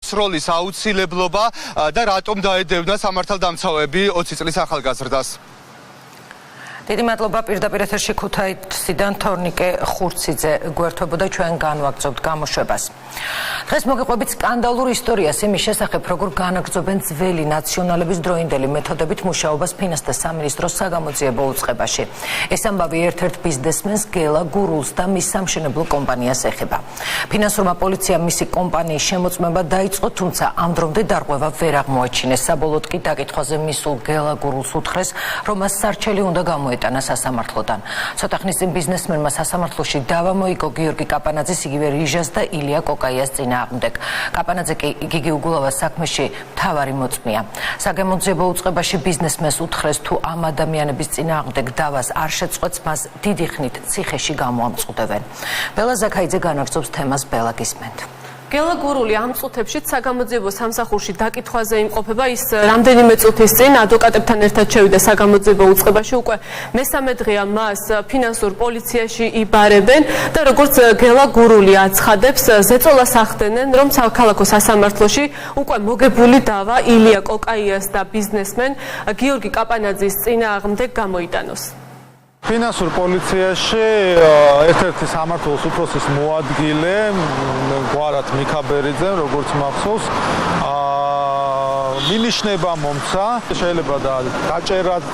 სროლის აუცილებლობა და რატომ დაედევნა სამართალდამცავები 20 წლის ახალგაზრდას. დიდი მადლობა პირდაპირ ეთერში ქუთაისიდან თორნიკე ხურციძე გვერდთვებოდა ჩვენ განვაგრძობთ გამოშვებას. დღეს მოგიყვებით სკანდალურ ისტორიას იმის შესახებ, როგორ განაგრძობენ ძველი ნაციონალების დროინდელი მეთოდებით მუშაობას ფინანსთა სამინისტროს საგამოძიებო უწყებაში. ეს ამბავი ერთ-ერთ ბიზნესმენს გელა გურულს და მის სამშენებლო კომპანიას ეხება. ფინანსურმა პოლიციამ მისი კომპანიის შემოწმება დაიწყო, თუმცა ამ დრომდე დარღვევა ვერ აღმოაჩინეს. საბოლოოდ კი დაკითხვაზე მისულ გელა გურულს უთხრეს, რომ მას სარჩელი უნდა გამოეტანა სასამართლოდან. ცოტა ხნის წინ ბიზნესმენმა სასამართლოში დავა მოიგო გიორგი კაპანაძის, იგივე რიჟას და ილია კოკაიას წინააღმდეგ. კაპანაძე კი გიგი უგულავას საქმეში მთავარი მოწმეა. საგამოძიებო უწყებაში ბიზნესმენს უთხრეს, თუ ამ ადამიანების წინააღმდეგ დავას არ შეწყვეტს, მას დიდი ხნით ციხეში გამოამწყვდებენ. ბელა ზაქაიძე განაგრძობს თემას, ბელა გისმენთ. გელა გურული ამ წუთებშიც საგამოძიებო სამსახურში დაკითხვაზე იმყოფება. ის რამდენიმე წუთის წინ ადვოკატებთან ერთად შევიდა საგამოძიებო უწყებაში. უკვე მესამე დღეა მას ფინანსურ პოლიციაში იბარებენ და როგორც გელა გურული აცხადებს, ზეწოლას ახდენენ, რომ საქალაქო სასამართლოში უკვე მოგებული დავა ილია კოკაიას და ბიზნესმენ გიორგი კაპანაძის წინააღმდეგ გამოიტანოს. ფინანსურ პოლიციაში ერთ-ერთი სამართლის უფროსის მოადგილე გვარად მიქაბერიძე, როგორც მახსოვს, მინიშნება მომცა, შეიძლება და გაჭერაც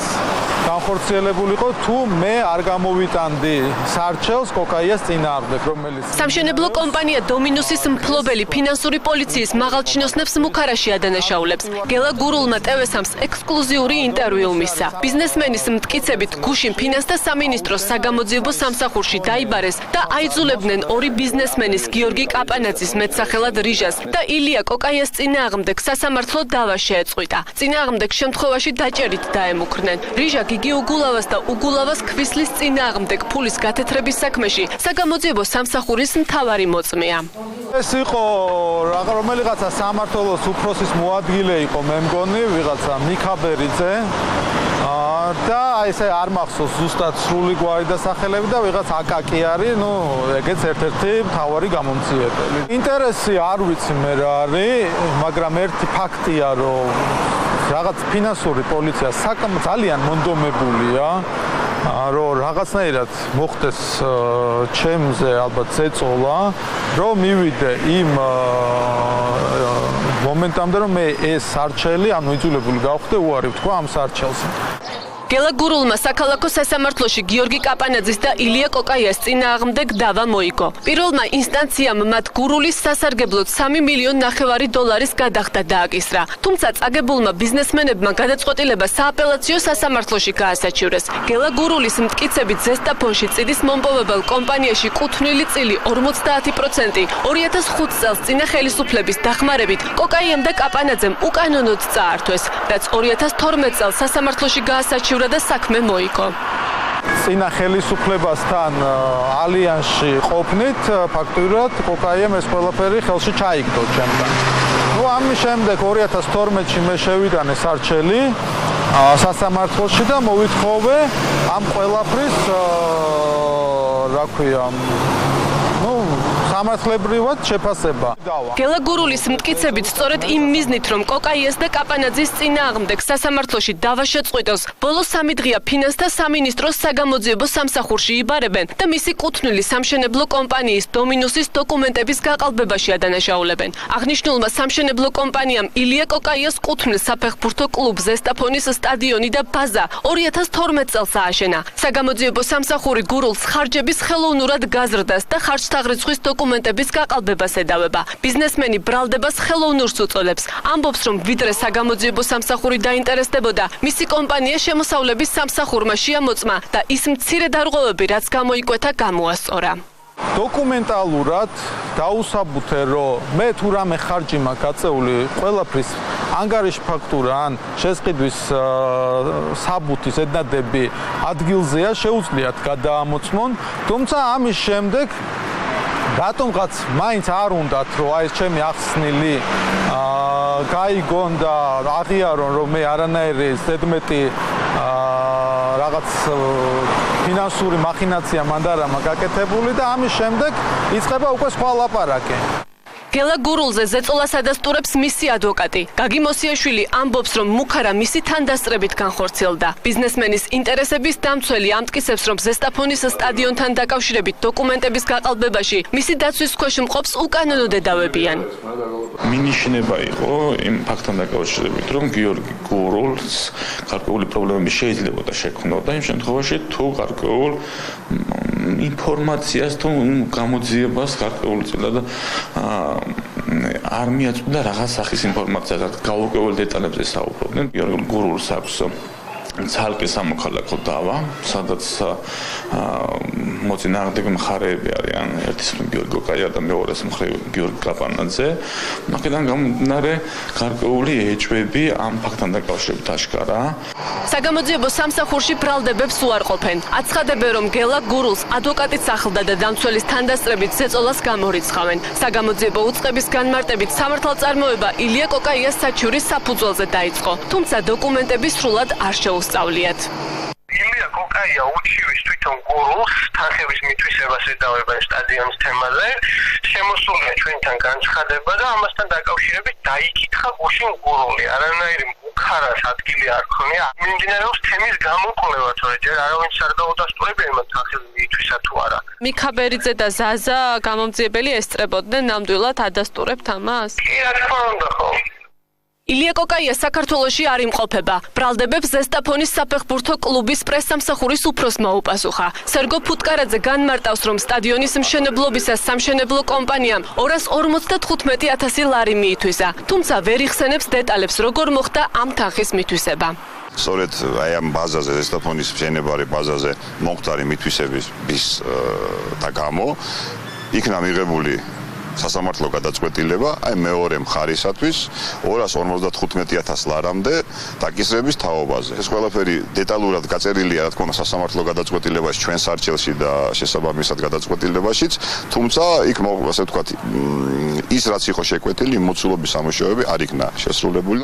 განხორციელებულიყო, თუ მე არ გამოვიტანდი სარჩელს კოკაიას წინააღმდეგ, რომელიც სამშენებლო კომპანია დომინუსის მფლობელი ფინანსური პოლიციის მაღალჩინოსნებს მუქარაში ადანაშაულებს. გელა გურულმა TV3-ს ექსკლუზიური ინტერვიუ მისცა. ბიზნესმენის მტკიცებით, გუშინ ფინანსთა სამინისტროს საგამოძიებო სამსახურში დაიბარეს და აიძულებდნენ ორი ბიზნესმენის გიორგი კაპანაძის მეტსახელად რიჟას და ილია კოკაიას წინააღმდეგ სასამართლო დავა შეეწყვიტა. წინააღმდეგ შემთხვევაში დაჭერით დაემუქრნენ. რიჟა გიგი უგულავას და უგულავას ქვისლის წინააღმდეგ ფულის გათეთრების საქმეში საგამოძიებო სამსახურის მთავარი მოწმეა. ეს იყო რომელიღაცა სამართლოს უფროსის მოადგილე იყო, მე მგონი, ვიღაცა მიქაბერიძე. და ესე არ მახსოვს ზუსტად სრული გვარი და სახელები და ვიღაც აკაკი არის, ეგეც ერთ-ერთი მთავარი გამომცემელი. ინტერესი არ ვიცი მე რა არის, მაგრამ ერთი ფაქტია, რომ რაღაც ფინანსური პოლიცია ძალიან მონდომებულია, რომ რაღაცნაირად მოხდეს ჩემზე ალბათ ზეწოლა, რომ მივიდე იმ მომენტამდე, რომ მე ეს სარჩელი, ანუ იძულებული გავხდე უარი ვთქვა ამ სარჩელს. გელა გურულმა საქალაქო სასამართლოში გიორგი კაპანაძის და ილია კოკაიას წინააღმდეგ დავა მოიგო. პირველმა ინსტანციამ მათ გურულის სასარგებლოდ 3,5 მილიონი დოლარის გადახდა დააკისრა. თუმცა წაგებულმა ბიზნესმენებმა გადაწყვეტილება სააპელაციო სასამართლოში გაასაჩივრეს. გელა გურულის მტკიცებით ზესტაფონში წიდის მომპოვებელ კომპანიაში კუთვნილი წილი 50%, 2005 წელს წინა ხელისუფლების დახმარებით კოკაიამ და კაპანაძემ უკანონოდ წაართვეს, რაც 2012 წელს სასამართლოში გაასაჩივრეს და საქმე მოიგო. წინა ხელისუფლებასთან ალიანსში ყოფნით, ფაქტურად კოკაიამ ეს ყველაფერი ხელში ჩაიგდო ჩემთან. ამის შემდეგ 2012-ში მე შევიტანე სარჩელი სასამართლოში და მოვითხოვე ამ ყველაფრის რა ქვია, სამართლებრივად შეფასება. გელა გურულის მტკიცებით, სწორედ იმ მიზნით, რომ კოკაიას და კაპანაძის წინააღმდეგ სასამართლოში დავა შეწყვიტოს, ბოლო 3 დღეა ფინანსთა სამინისტროს საგამოძიებო სამსახურში იბარებენ და მისი კუთვნილი სამშენებლო კომპანიის დომინუსის დოკუმენტების გაყალბებაში ადანაშაულებენ. აღნიშნულმა სამშენებლო კომპანიამ ილია კოკაიას კუთვნილ საფეხბურთო კლუბ ზესტაფონის სტადიონი და ბაზა 2012 წელს ააშენა. საგამოძიებო სამსახური გურულს ხარჯების ხელოვნურად გაზრდას და ხარჯთაღრიცხვის დოკუმენტების გაყალბებას ედავება. ბიზნესმენი ბრალდებას ხელოვნურს უწოდებს. ამბობს, რომ ვიდრე საგამოძიებო სამსახური დაინტერესდებოდა, მისი კომპანია შემოსავლების სამსახურმა შეამოწმა და ის მცირე დარღვევები, რაც გამოიკვეთა, გამოასწორა. დოკუმენტალურად დაუსაბუთე, რომ მე თუ რამე ხარჯი მაქვს გაწეული ყველაფრის ანგარიში ფაქტურა ან შესყიდვის საბუთი ზედნადები ადგილზეა, შეუძლიათ გადაამოწმონ, თუმცა ამის შემდეგ რატომღაც მაინც არ უნდათ, რომ აი ეს ჩემი ახსნილი გაიგონ და აღიარონ, რომ მე არანაირი ზედმეტი რაღაც ფინანსური მახინაცია მანდ არ მაქვს გაკეთებული და ამის შემდეგ იწყება უკვე სხვა ლაპარაკი. გელა გურულზე ზეწოლას ადასტურებს მისი ადვოკატი. გაგი მოსიაშვილი ამბობს, რომ მუქარა მისი თანდასწრებით განხორციელდა. ბიზნესმენის ინტერესების დამცველი ამტკიცებს, რომ ზესტაფონის სტადიონთან დაკავშირებით დოკუმენტების გაყალბებაში მისი დაცვის ქვეშ მყოფს უკანონო დედავებიან. მინიშნება იყო იმ ფაქტთან დაკავშირებით, რომ გიორგი გურულს გარკვეული პრობლემები შეიძლება შექმნოდა იმ შემთხვევაში, თუ გარკვეულ ინფორმაციას თუ გამოძიებას გარკვეული წილად არ მიაწვდა რაღაც სახის ინფორმაციას, გაურკვეველ დეტალებზე საუბრობდნენ. გიორგი გურულს აქვს ცალკე სამოქალაქო დავა, სადაც მოწინააღმდეგე მხარეები არიან ერთის მხრივ გიორგი კოკაია და მეორეს მხრივ გიორგი კაპანაძე. აქედან გამომდინარე გარკვეული ეჭვები ამ ფაქტთან დაკავშირებით აშკარაა. საგამოძიებო სამსახურში ბრალდებებს უარყოფენ. აცხადებენ, რომ გელა გურულს ადვოკატიც ახლდა და დამცველის თანდასწრებით ზეწოლას გამორიცხავენ. საგამოძიებო უწყების განმარტებით სამართალწარმოება ილია კოკაიას საჩივრის საფუძველზე დაიწყო, თუმცა დოკუმენტები სრულად არ შეუსწავლიათ. ილია კოკაია უჩივის თვითონ გურულს თანხების მითვისებას ედავებენ სტადიონის თემაზე. შემოსულია ჩვენთან განცხადება და ამასთან დაკავშირებით დაიკითხა გუშინ გურული. არანაირი მუქარას ადგილი არ ქონია. მიმდინარეობს თემის გამოკვლევა, თორე ჯერ არავინ არ დაუდასტურებია იმათ თანხები მიითვისა თუ არა. მიქაბერიძე და ზაზა გამომძიებელი ესწრებოდნენ ნამდვილად ადასტურებთ ამას? კი, რა თქმა უნდა, ხო. ილია კოკაია საქართველოში არ იმყოფება. ბრალდებებს ზესტაფონის საფეხბურთო კლუბის პრესსამსახურის უფროსმა უპასუხა. სერგო ფუტკარაძე განმარტავს, რომ სტადიონის მშენებლობისას სამშენებლო კომპანიამ 255,000 ლარი მიითვისა, თუმცა ვერ იხსენებს დეტალებს, როგორ მოხდა ამ თანხის მითვისება. სწორედ აი ამ ბაზაზე, ზესტაფონის მშენებარე ბაზაზე მომხდარი მითვისების და გამო იქნა მიღებული სასამართლო გადაწყვეტილება აი მეორე მხარისათვის 255,000 ლარამდე დაკისრების თაობაზე. ეს ყველაფერი დეტალურად გაწერილია, რა თქმა უნდა, სასამართლო გადაწყვეტილებაში, ჩვენს არჩევში და შესაბამისად გადაწყვეტილებაშიც, თუმცა იქ ასე ვთქვათ, ის რაც იყო შეკვეთილი, მოცულობის სამუშაოები არ იქნა შესრულებული.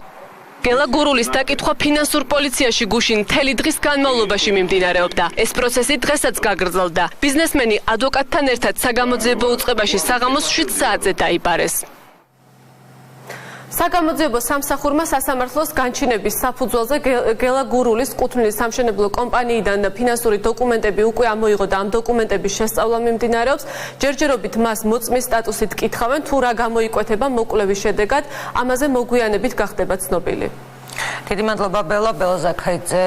გელა გურულის დაკითხვა ფინანსურ პოლიციაში გუშინ მთელი დღის განმავლობაში მიმდინარეობდა. ეს პროცესი დღესაც გაგრძელდა. ბიზნესმენი ადვოკატთან ერთად საგამოძიებო უწყებაში საღამოს 7 საათზე დაიბარეს. საგამოძიებო სამსახურმა სასამართლოს განჩინების საფუძველზე გელა გურულის კუთვნილი სამშენებლო კომპანიიდან ფინანსური დოკუმენტები უკვე ამოიღო და ამ დოკუმენტების შესწავლა მიმდინარეობს. ჯერჯერობით მას მოწმის სტატუსით კითხავენ, თუ რა გამოიკვეთება მოკვლევის შედეგად, ამაზე მოგვიანებით გახდება ცნობილი. დიდი მადლობა ბელა ზაქაიძე.